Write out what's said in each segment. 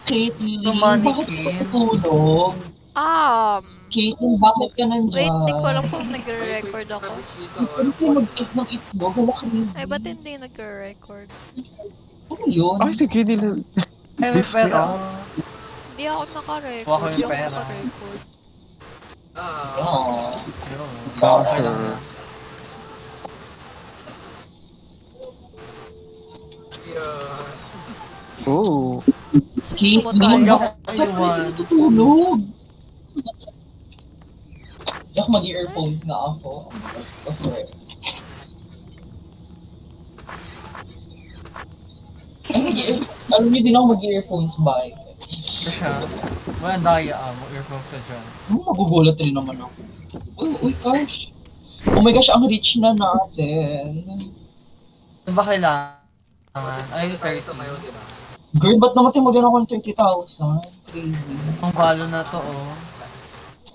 Caitlyn, bakit ka Tumanikin. natutulog? Um, Caitlyn, bakit ka wait, di ko nandyan? alam kung nagre-record ako. Pwede kayo mag-eat ng itlog, hala Ay, crazy. ba't hindi nagre-record? Ano yun? Ay, sige, Ay, may beef me pera. up. Hindi ako Kuha naka-record. ko Hindi yung ako pera. naka-record. Oh. Yun. Basher. Okay lang yan. Oh. Caitlyn, Tumatay. bakit ka Ayun. natutulog? Yak, mag-earphones na ako. Okay. Alam niyo din ako mag-earphones ba? Ito siya. Walang daya mag-earphones ka dyan. Magugulat rin naman ako. Uy, gosh. Oh my gosh, ang rich na natin. Ano ba kailangan? Ay, 30. Girl, ba't namatay mo din ako ng 30,000? Crazy. Ang palo na to, oh.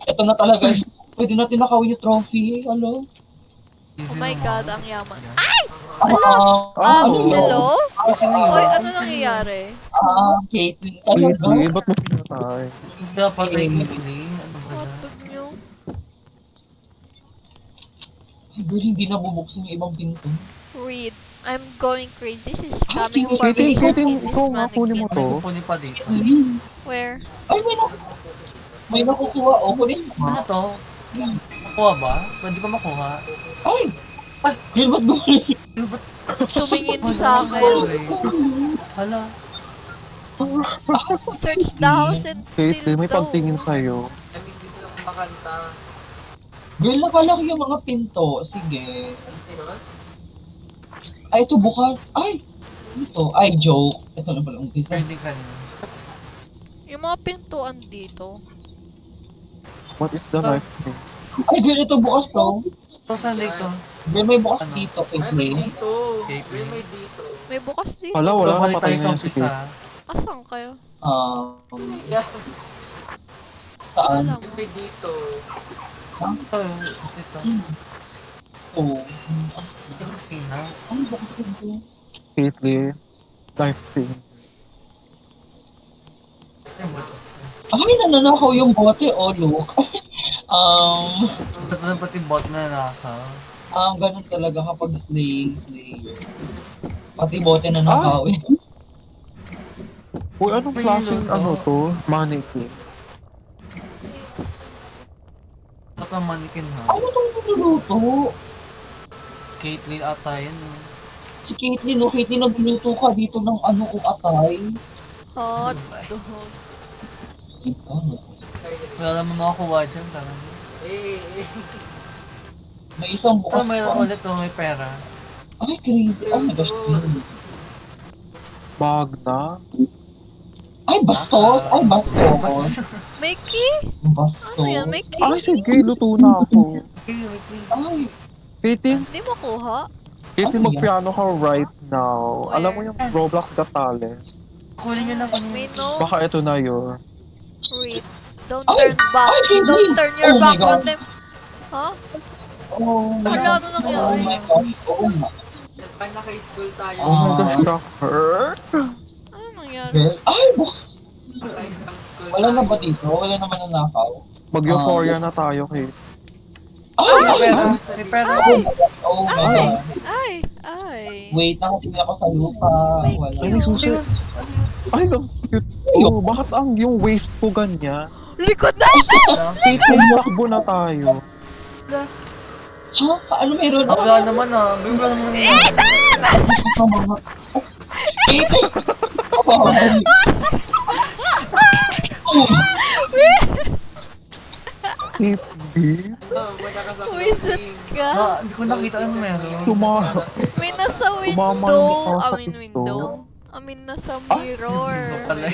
Ito na talaga. Pwede natin nakawin yung trophy. Hello? Oh my God, ang yaman. Hello? Hello? Sino yun? Oy, ano nangyayari? Caitlyn talaga. Caitlyn, ba't mo pinatay? Dapat ay Caitlyn. Ano ba na? Matog nyo. Girl, hindi na bubuksan yung ibang pinto. Read. I'm going crazy. She's coming Caitlyn, for me. Caitlyn, in this ikaw nga, kunin mo mannequin. to. May kukunin pa dito. Where? Ay, may nakukuha. O, kunin mo. Ano to? Makuha ba? Pwede pa makuha. Ay! Girl, ba't gumaling? Tumingin sa akin. Hala. Search the house and steal Caitlyn, may daw. pagtingin sa'yo. Girl, nakalaki yung mga pinto. Sige. Ay, ito bukas. Ay! Ito. Ay, joke. Ito na pala umpisa. Pwede ka rin. Yung mga pintuan dito. What is the life thing? Ay, girl, ito bukas to. So, saan dito? Girl, may bukas dito. Caitlyn. Caitlyn. May bukas dito. Hala, wala, Babalik namatay tayo sa na yun si Caitlyn. umpisa. Asan kayo? Saan? Alam mo. Ito. Ito. Oh. Ito kusina. Ay, bukas dito. Caitlyn, life thing. Ay, nananakaw yung bote. Oh, look. Ito na pati bot na nakaw. Ganun talaga kapag slayer. Pati bote na nakawin. Uy, anong May klaseng luto? ano to? Mannequin. Ito ang mannequin ha. Ano itong niluluto? Caitlyn ata yun. Si Caitlyn, no? Caitlyn, nagluluto ka dito ng ano o atay. Hot dog. Ikaw. Wala naman makakuha dyan. Tarang. May isang Ito bukas mayroon pa. ulit may pera. Ay, crazy. Oh my gosh. Magna. Ay, bastos. Ay, bastos. May key? Bastos. Ano yan? May key? Ay, sige, luto na ako. Ay, Caitlyn, Hindi mo kuha? Caitlyn, Ano magpiano ka right now. Where? Alam mo yung Roblox Got Talent? Kunin nyo na kunin. May no Baka ito na yun. read. Don't Ay! turn back. Ay, hindi! Don't turn your Oh my back God. on them. Ha? oh. Hala, ano nangyari? Oh my gosh. Oo nga. Naka-school tayo. Oh my gosh, shock her. Ano nangyari? Girl. Ay, wala na ba dito? Wala naman na nakaw. Mag-euphoria na tayo, Kate. Ay! May pera. May pera. Oh my Ay! God. Ay! Ay! Wait, nakatingin ako sa lupa. May Wala. Ay, may susi. Ay, ang cute. Oh, bakit ang yung waist ko ganyan? Likod natin! Caitlyn, takbo na tayo. Ha? Ano meron? Wala naman ah. Bigla naman yun. Caitlyn! Oh, Caitlyn, Wisit ka? Hindi ko nakita anong meron. tumama. May nasa Tumama window. yung mukha sa Window. Nasa mirror.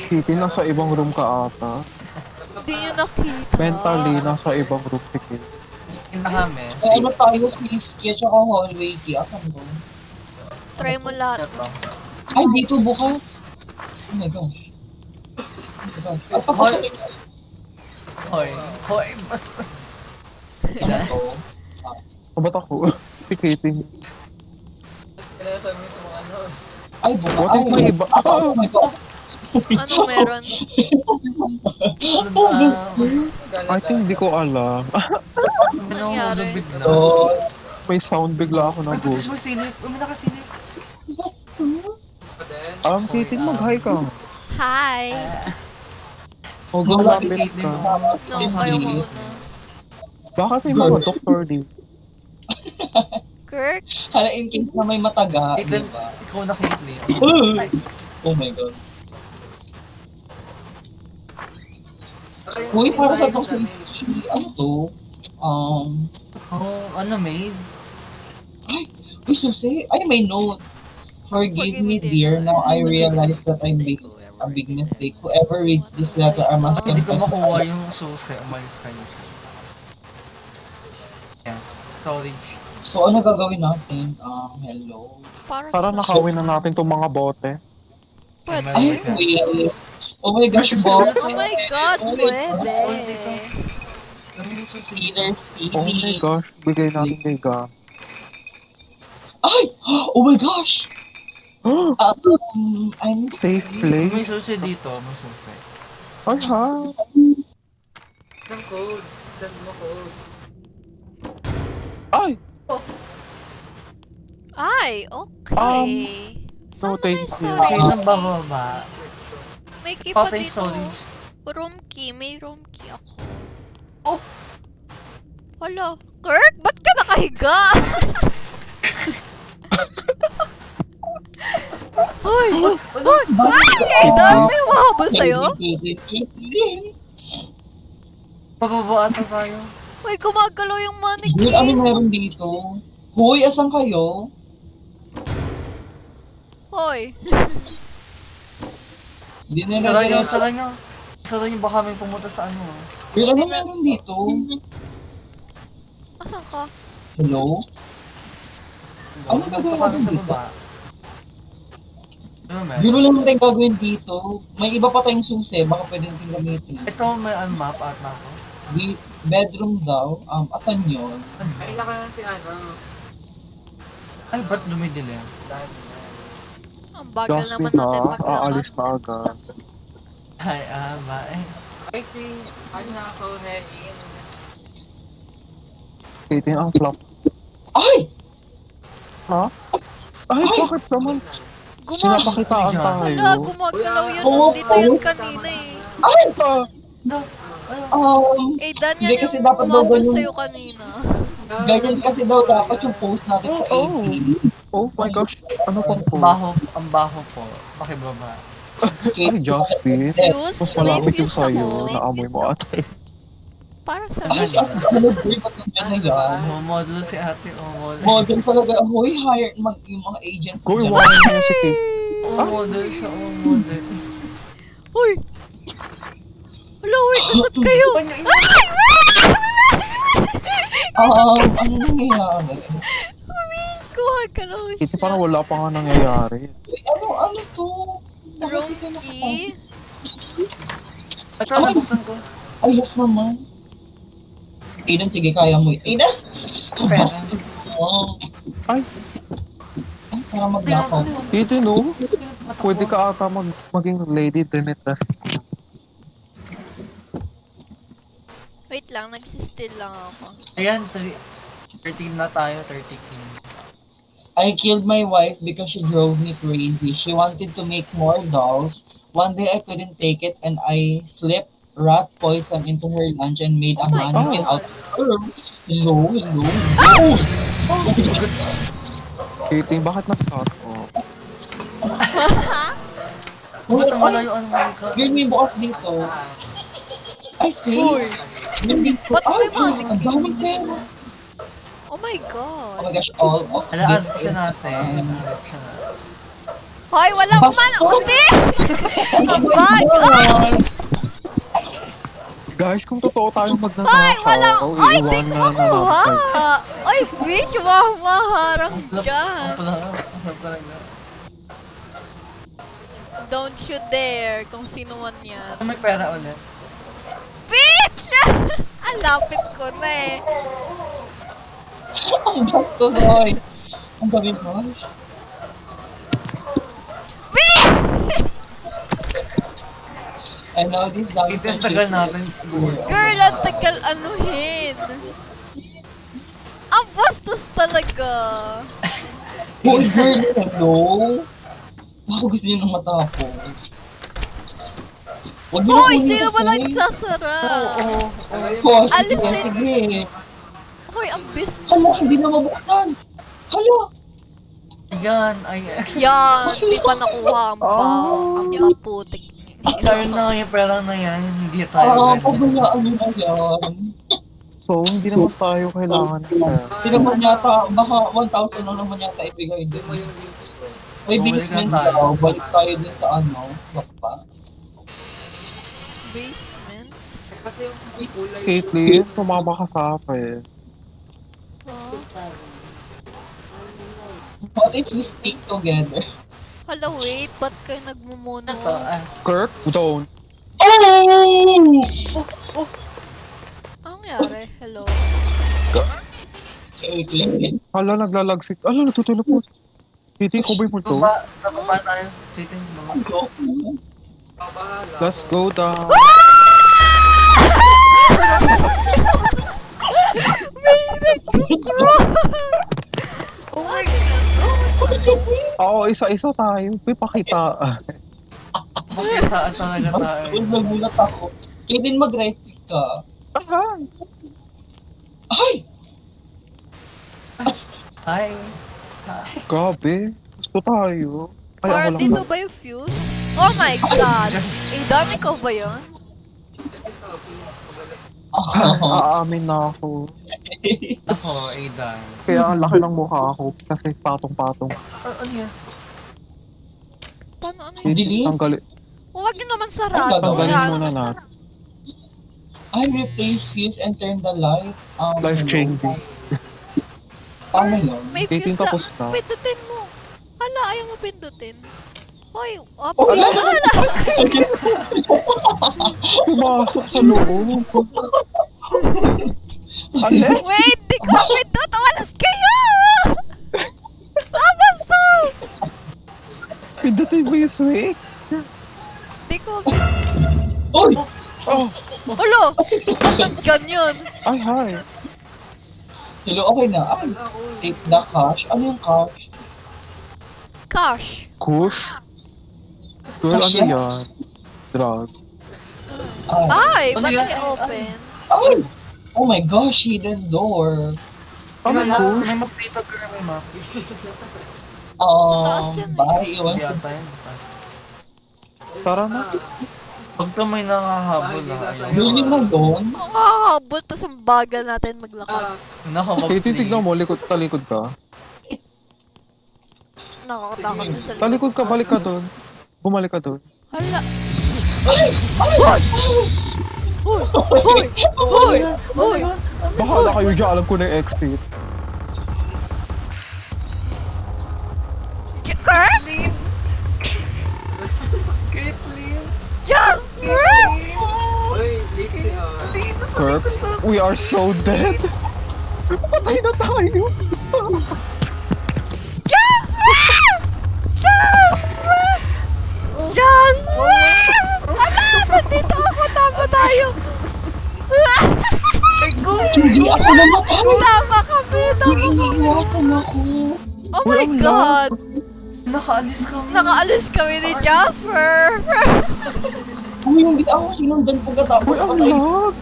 Caitlyn, nasa ibang room ka ata. Hindi nyo nakita. Mentally, nasa ibang room si Caitlyn. Kinahames. Ay, ano tayo? Safety at saka hallway key. Asan doon? Try mo lahat. Ito. Ay, dito bukas. Oh my gosh. Oh my gosh. Ay, papasok ito. Hoy. Hoy. Basta. Ano to? O ba't ako? Si Caitlyn. Ay, bukas. What if may iba? Oh my God. Anong meron? I think hindi ko alam. Nangyari? Bigla. So, May sound bigla ako na Ay, ghost. gusto mo silip? Umi nakasilip. Katie, mag-hi ka. Hi! O, Wala gumapit din. ka. No, kayo muna. Bakit may mga doktor din? Kirk? hala in case na may mataga, di Caitlyn, ba? ikaw na Caitlyn. Oh my God. Uy, para sa tong ano to? Oh, ano, Maze? Uy, susi. Ay, may note. Forgive me, dear. dear. Now I realize that I made a big mistake. Whoever reads this letter, I must Hindi ko confess. makuha yung susi. Umalis kayo. Yan. Storage. So, ano gagawin natin? Hello. Tara, nakawin na natin tong mga bote. Pwede. Ay, wait. Oh my gosh, Bob. Oh my God, pwede. Stealer, Oh my gosh, bigay natin kay Ga. Ay! Oh my gosh! I'm Safe May place? susi dito. May susi. Ay ha? Send code. Send mo code. Ay! Ay, okay. Saan no, na thank yung you. storage Sino key? bababa? May key pa Patay dito. storage. Room key. May room key ako. Oh! Hala. Kirk, ba't ka nakahiga? Hoy! Hoy! Ay! Aidan, may mahabol sa'yo? Pababa ata tayo. Hoy, gumagalaw yung Dude, ano mannequin. meron dito? Hoy, asan kayo? Hoy. Hindi na Sara nyo, nila. sara nyo. Sara nyo, baka may pumunta sa ano. Dude, ano meron dito? Asan ka? Hello? Ano gagawin Baka may natin sa dito? baba. Ano meron? Dude, wala naman tayong gagawin dito. May iba pa tayong susi. Baka pwede natin gamitin. Ito may map at na ako. Bedroom daw. Asan yun? Ay, naka na si ano. Ay, ba't dumidilim? Ang bagal Just naman na, natin maglakad. aalis na agad. Ay, ba eh. Ay, si, ano na ako, Helene. Katie, ang flop. Ay! Ha? Ay, bakit naman? Sinapakitaan Ay, Hala, tayo. gumagalaw yun. Oo, Nandito yun oo. kanina eh. Ay! Aidan, Hindi, yan kasi yung dapat daw umabol ganun. sa'yo kanina. Ganyan kasi daw dapat yung post natin sa Oo. AC. Oh my gosh, ano pang po? Ang baho po. Pakibaba. Ay, Justin. Fuse? Mas May malapit yung fuse sa'yo. ako. Naamoy mo ata. Para sa Ay, si ate ano ba? Ba't nandiyan na yan? Oh, model si ate. Oh, model. Model talaga. Hoy, hire yung mga agents. Go, dyan. iwanan mo si Kate. Oh, model siya. Oh, model. Uy! Hala, wait, nasaan kayo? Ano nangyayari? Gumagalaw siya. Katie, parang wala pa nga nangyayari. Uy, ano to? Room Bakit hindi ka key? Ito, nabuksan ko. Ayos naman. Aiden, sige, kaya mo. Aiden! Basta. Ay. Ay, para maglakaw. Katie, no? Pwede ka ata maging lady Demetres. Wait lang, nagsistill lang ako. Ayan, 13 na tayo. 30 king. I killed my wife because she drove me crazy. She wanted to make more dolls. One day I couldn't take it and I slipped rat poison into her lunch and made a Oh my mannequin God. out of her. Hello, hello. Katie, bakit na-cut off? Ba't ang malayo ang mga Girl, may bukas dito. I see. Hindi ko. Ba't may Ay, mannequin? ang daming pera. Oh my Oh God. my gosh, all of Alaan this siya is natin. Alaan siya natin. Hoy, walang Basta. man! Hindi! Ang Oh bag! my God. Guys, kung totoo tayong Hoy, magnanakaw, walang... Ay, di ko iiwanan na makuha! natin. Ay, bitch! Maharang Ang dyan! sarap talaga. Don't you dare kung sino man yan. May pera ulit. Bitch! Ang lapit ko na eh. Ang bastos, oy. Ang gabi mo. I know this dog Ito yung tagal natin. Girl, ang tagal anuhin. Ang bastos talaga. Hoy, girl, hello? Ako gusto niyo nang matapos. Huwag niyo na Hoy, kunin sino ba kasi. nagsasara? Oh, sige, Alisin. sige. Hoy, ang bastos. Hala, hindi na mabuksan. Hala. Yan, ay. Yan, di pa nakuha ang ang paputik. Tayo na yung pera na yan, hindi tayo ganyan. Pabayaan niyo na yan. So, hindi naman tayo kailangan Hindi naman yata, baka 1,000 na naman yata ibigay din. May Bumalik basement na tayo. daw, balik tayo din sa ano, bakpa. Basement? Kasi yung kulay. Caitlyn, sumama ka sa akin. Huh? What if we stick together? Hala, wait. Ba't kayo nagmumuno? Ito, Kirk, don't. Oh! Anong nangyari? Hello? Caitlyn. Hala, naglalagsik. Hala, natutulog. Titi, ko ba yung multo? Baba tayo. Titin mo. Bahala. Let's go down. Oh my God! Oo, isa-isa tayo. May pakitaan. Makitaan talaga tayo. Uy, nagulat ako. Caitlyn, mag-right click ka. Aha! Ay! Hi. Grabe. Gusto tayo. Ay, Or, ako lang dito ba? ba yung fuse? Oh my God! Aidan, ikaw ba yun? Aamin na ako. Ako, Aidan. Kaya ang laki ng mukha ako kasi patong-patong. Ano yan? Paano ano yun? Hindi. Delete? Tanggalin, Huwag nyo naman sarado. tanggalin Ha? muna natin. I replace fuse and turn the light. Life changing. Paano yun? May Dating fuse na. tapos na. Pindutin mo. Hala, ayaw mo pindutin. Hoy, Oh, hala. Pumasok sa loob. Ale? Wait, di ko pindut. Walas kayo! Abasto! Pindutin mo yung switch. Di ko Uy! Oh! Ulo! Ba't ganyan? Ay, hi. Hello, okay na. Ay, take the cash. Ano yung cash? Cash. Kush? Girl, ano Cash yan? yan? Drug. Ay. Ay, Ano ba't yan? niya open? Ay! Oh my gosh, hidden door. Ano kush? May mapito pero may map. Sa taas yan eh. Bye, iwan Hindi ko. ata yun. Tara na. Pag ito may nangahabol na ayaw. Building na doon. Ang hahabol, tas ang bagal natin maglakad. Nako, Okay, titignan mo, likod, talikod ka. Nakakatakot na sa likod. Talikod ka, balik ka doon. Bumalik ka doon. Hala. Hoy! Hoy! Hoy! Bahala kayo dyan, alam ko na yung exit. Kurt? Caitlyn! Yes! Uy, late si Kirk, we are so dead. Patay na tayo. Yes! Yes! Ala! Nandito ako! Tama tayo! Hindi ako namatay. Tama kami! Tama kami! Iniiwasan ako. Oh my God! Nakaalis kami. Nakaalis kami ni Jasper! Uy, hindi ako sinundan pagkatapos. Uy, ang patay. lag.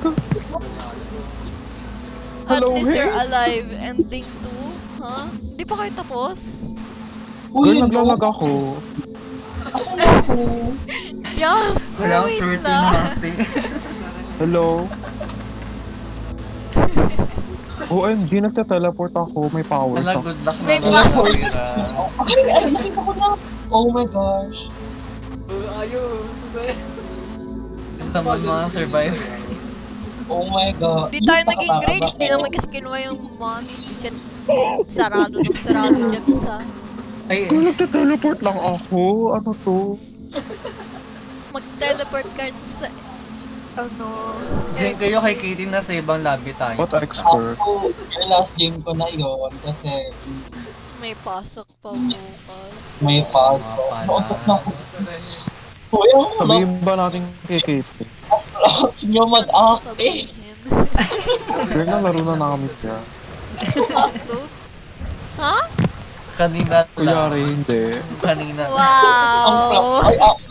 At Hello, least you're hey. alive. Ending 2? Huh? Hindi pa kayo tapos? Uy, Girl, hello. naglalag ako. Asan ako? Jasper, Walang wait swerte lang. natin. Hello? OMG, nagta-teleport ako. May power Wala, pa. good luck na May lang. pa- Tira. Ay, nakita ko na. Oh my gosh. Ayun. Basta mga survive. Oh my god. Di tayo naging great. Di naman kasi kinuha yung money. Shit. Sarado ng sarado dyan isa. Ay, Girl, nagta-teleport lang ako. Ano to? Mag-teleport ka sa... Ano? Diyan kayo kay Katie na sa ibang lobby tayo. What expert? Ako, yung last game ko na yun kasi May pasok pa bukas. may pag. Mga pala. Nautok na ako. Uy, ang love Sabihin ba natin kay Kate? nyo mag-act eh. Sabihin. Girl, na laro na namin siya. Sakto. Ha? Kanina Kunyari, lang. hindi. Kanina. Ang Wow!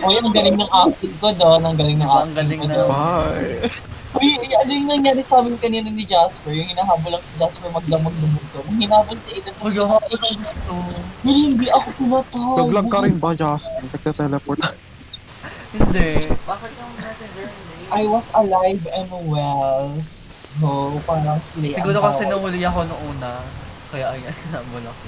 ay, ang galing ng acting ko doon. Ang galing ng Diba, ang acting galing ko na. doon. Bye. Uy, ano yung nangyari sa amin kanina ni Jasper? Yung hinahabol lang si Jasper maglamog-lumog to. Nung hinabol si Aiden, Uy, yung ako lang gusto. Well, hindi ako pumatay. Nag-vlog ka rin ba, Jasper? Nagka-teleport. Hindi. Bakit yung messenger hindi? I was alive and well. So, parang slay. Siguro ang kasi tawag. nahuli ako noong una. Kaya ayan, nabol ako.